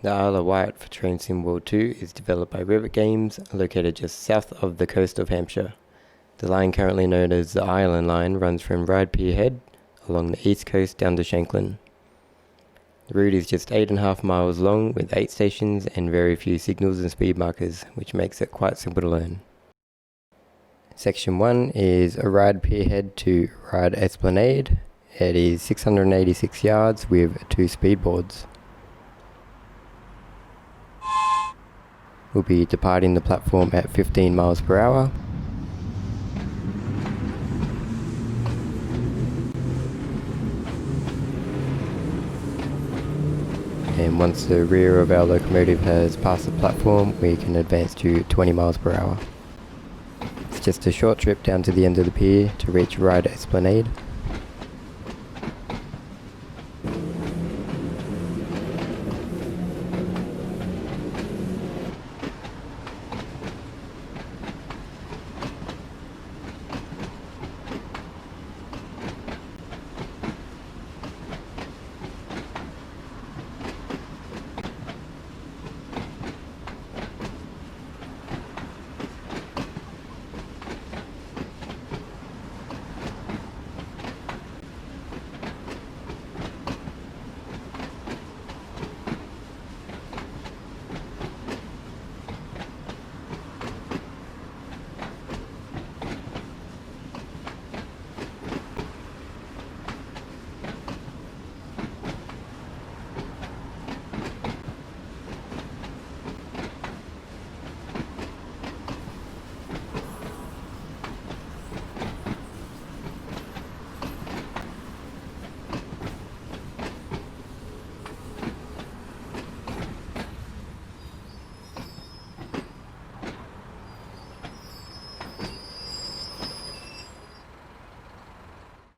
The Isle of Wight for Train Sim World 2 is developed by Rivet Games, located just south of the coast of Hampshire. The line currently known as the Island Line runs from Ryde Pier Head along the east coast down to Shanklin. The route is just 8.5 miles long with 8 stations and very few signals and speed markers, which makes it quite simple to learn. Section 1 is a Ryde Pier Head to Ryde Esplanade. It is 686 yards with 2 speedboards. We'll be departing the platform at 15 miles per hour. And once the rear of our locomotive has passed the platform, we can advance to 20 miles per hour. It's just a short trip down to the end of the pier to reach Ryde Esplanade.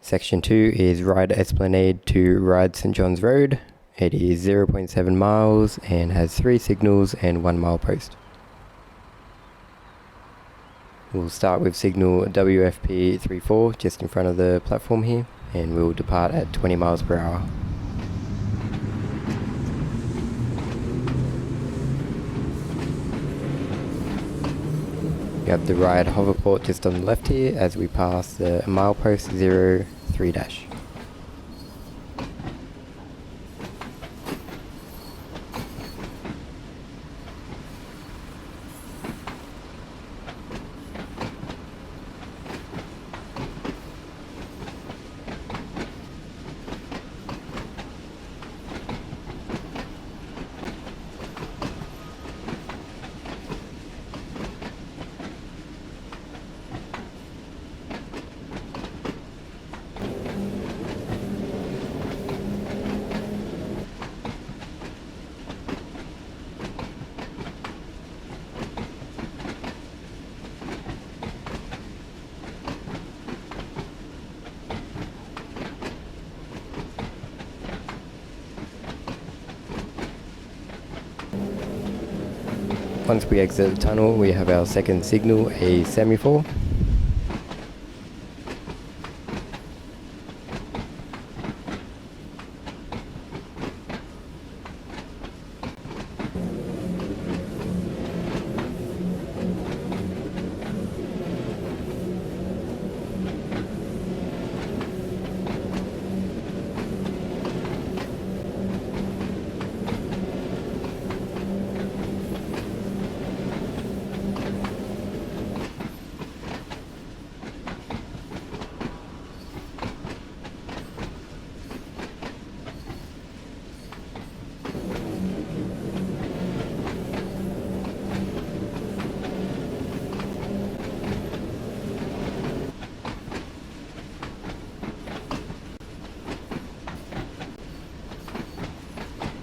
Section 2 is Ryde Esplanade to Ryde St.Johns Road. It is 0.7 miles and has 3 signals and 1 milepost. We'll start with signal WFP 34 just in front of the platform here, and we'll depart at 20 miles per hour. We have the Ryde hoverport just on the left here as we pass the milepost 03-. Once we exit the tunnel, we have our second signal, a semaphore.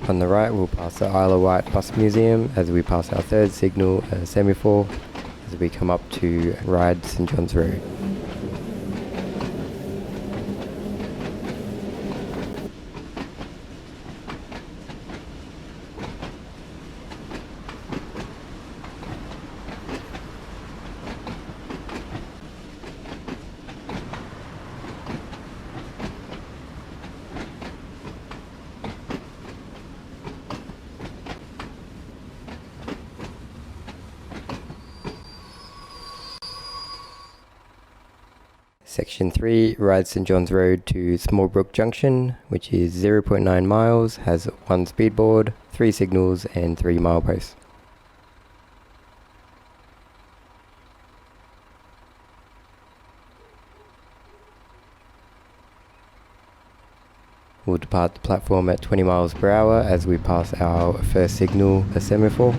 On the right, we'll pass the Isle of Wight Bus Museum as we pass our third signal, a semaphore, as we come up to Ryde St.Johns Road. Section 3 rides St.Johns Road to Smallbrook Junction, which is 0.9 miles, has 1 speedboard, 3 signals and 3 mileposts. We'll depart the platform at 20 miles per hour as we pass our first signal, a semaphore.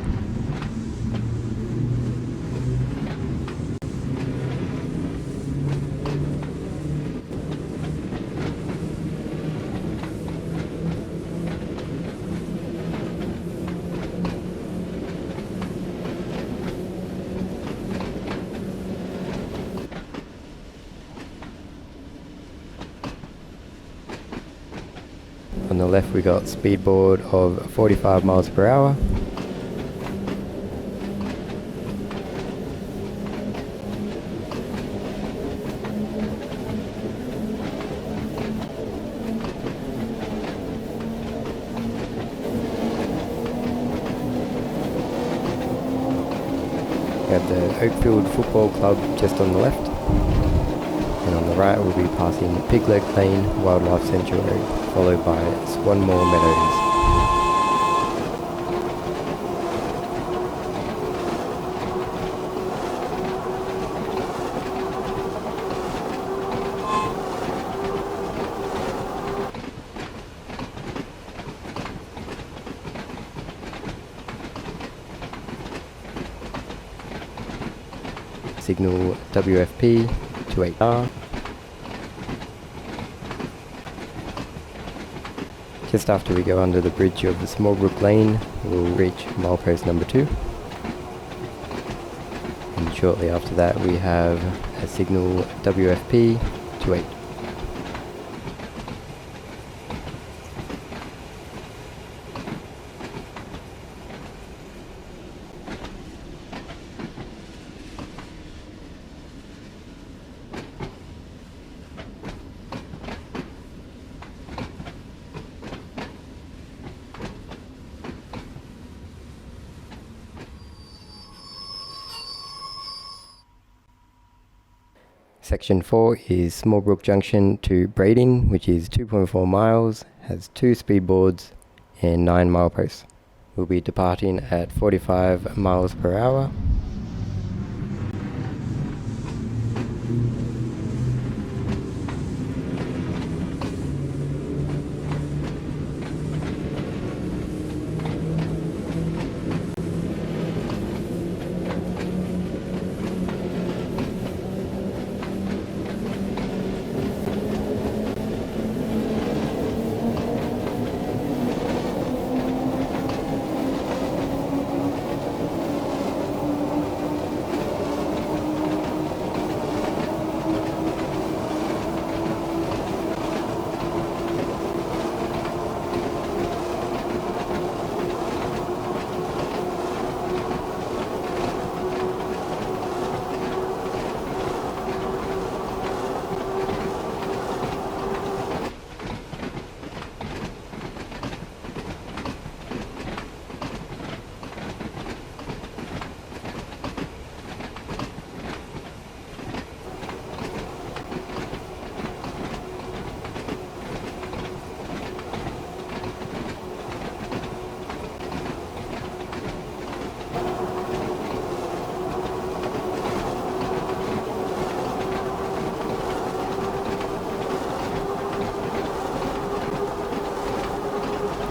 On the left we got speedboard of 45 miles per hour. We have the Oakfield Football Club just on the left. And on the right we'll be passing Pigleg Lane Wildlife Sanctuary, followed by Swanmore Meadows. Signal WFP 28R. Just after we go under the bridge of the Smallbrook Lane, we'll reach milepost number 2. And shortly after that we have a signal WFP 28. Section 4 is Smallbrook Junction to Brading, which is 2.4 miles, has 2 speedboards and 9 mileposts. We'll be departing at 45 miles per hour.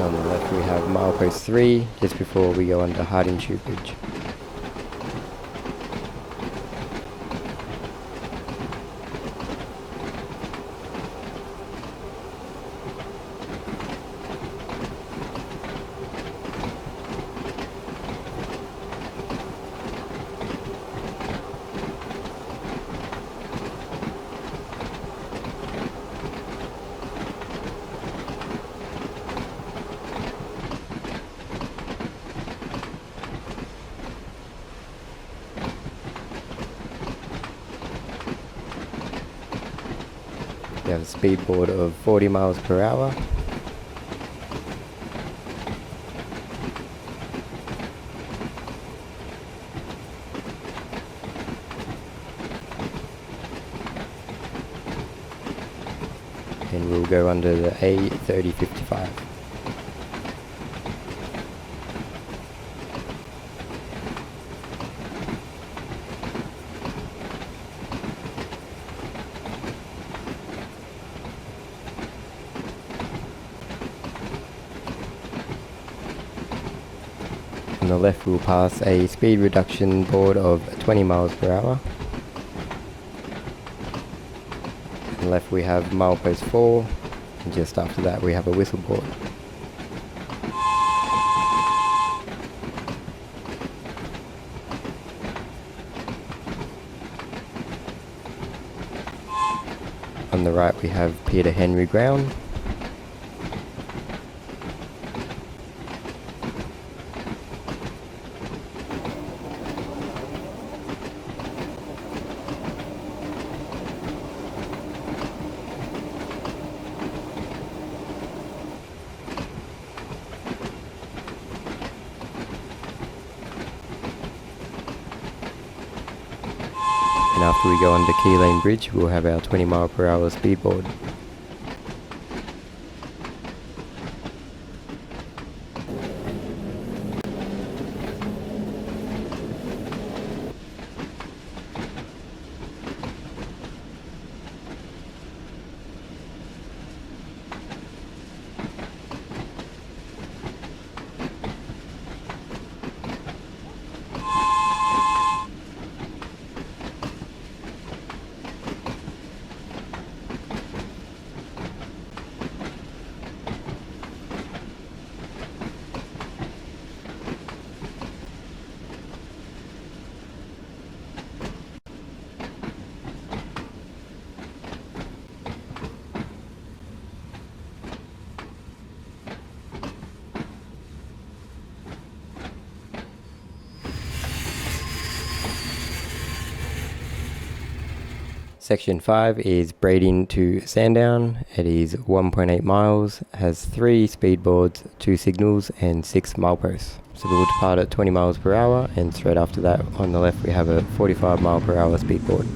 On the left we have milepost 3, just before we go under Harding Shoe Bridge. We have a speedboard of 40 miles per hour. we'll go under the A3055. On the left we'll pass a speed reduction board of 20 miles per hour. On the left we have Milepost 4, and just after that we have a whistle board. On the right we have Pier to Henry Ground. And after we go under Key Lane Bridge, we'll have our 20 mile per hour speedboard. Section 5 is Braiding to Sandown. It is 1.8 miles, has 3 speedboards, 2 signals and 6 mileposts. So we will depart at 20 miles per hour, and straight after that on the left we have a 45 mile per hour speedboard.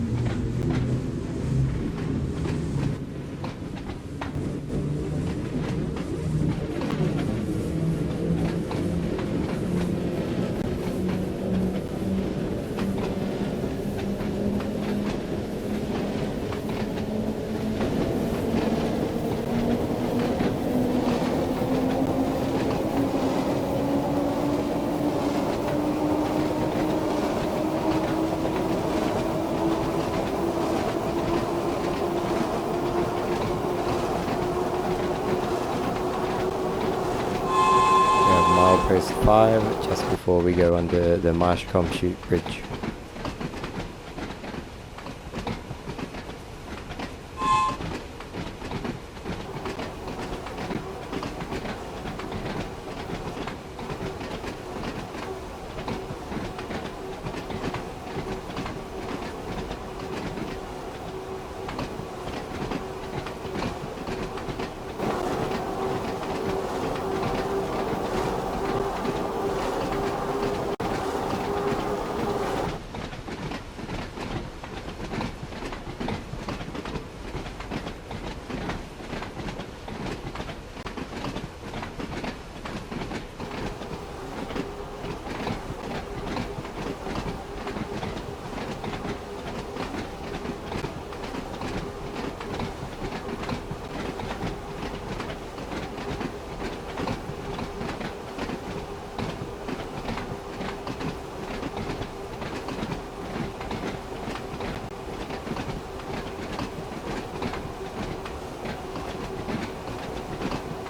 Milepost 5 just before we go under the Marshcombe Chute Bridge.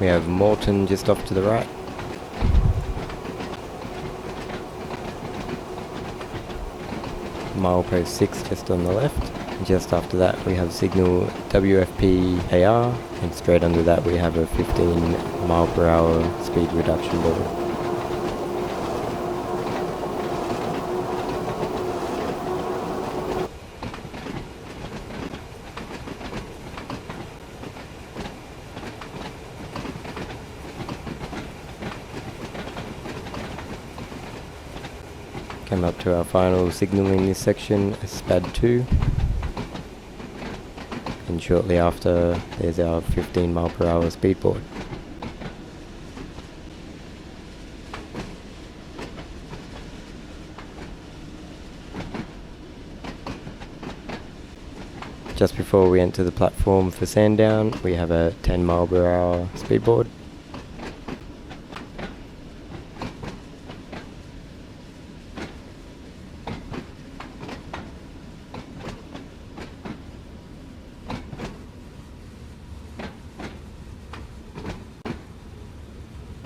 We have Moreton just off to the right. Milepost 6 just on the left. Just after that we have signal WFP AR, and straight under that we have a 15 mile per hour speed reduction board. Come up to our final signal in this section, SPAD 2. and shortly after there's our 15 mile per hour speedboard. Just before we enter the platform for Sandown, we have a 10 mile per hour speedboard.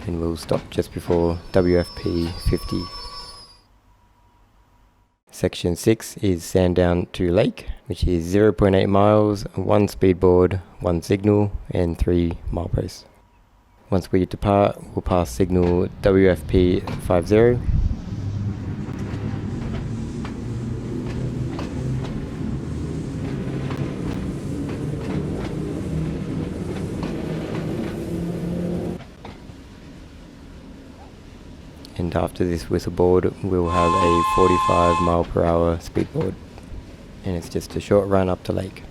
And we'll stop just before WFP 50. Section 6 is Sandown to Lake, which is 0.8 miles, 1 speedboard, 1 signal, and 3 mileposts. Once we depart, we'll pass signal WFP 50. And after this whistleboard, we'll have a 45 mile per hour speedboard. And it's just a short run up to Lake.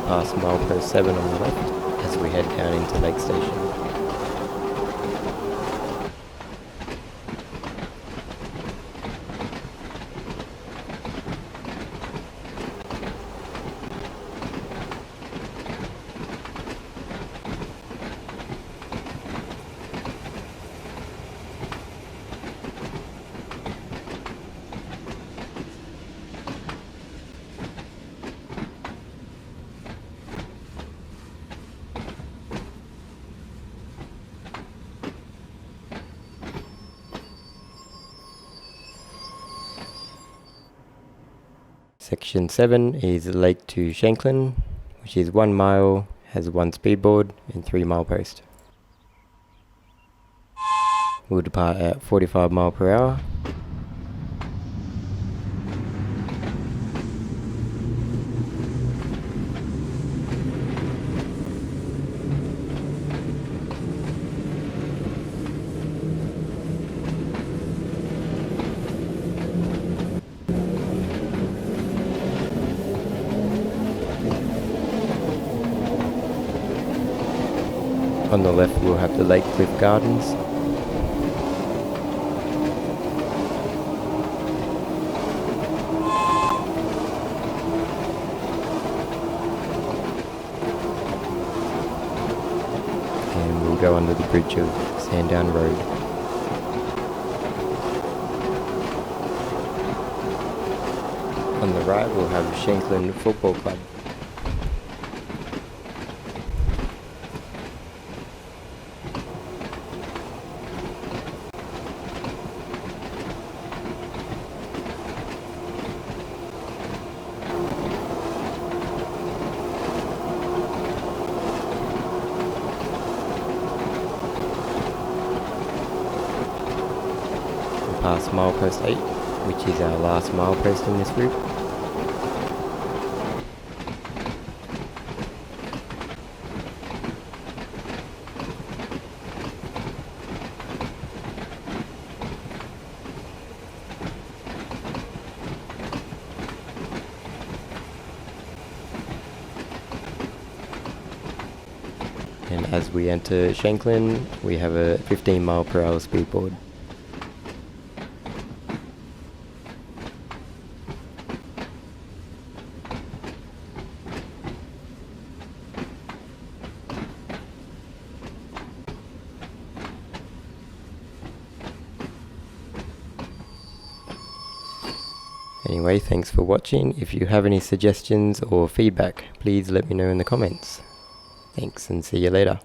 Past Milepost 7 on the left as we head down into Lake Station. Section 7 is Lake to Shanklin, which is 1 mile, has 1 speedboard and 3 milepost. We'll depart at 45 mile per hour. On the left we'll have the Lake Cliff Gardens. And we'll go under the bridge of Sandown Road. On the right we'll have Shanklin Football Club. Past Milepost 8, which is our last milepost in this route. And as we enter Shanklin, we have a 15 mile per hour speedboard. Anyway, thanks for watching. If you have any suggestions or feedback, please let me know in the comments. Thanks, and see you later.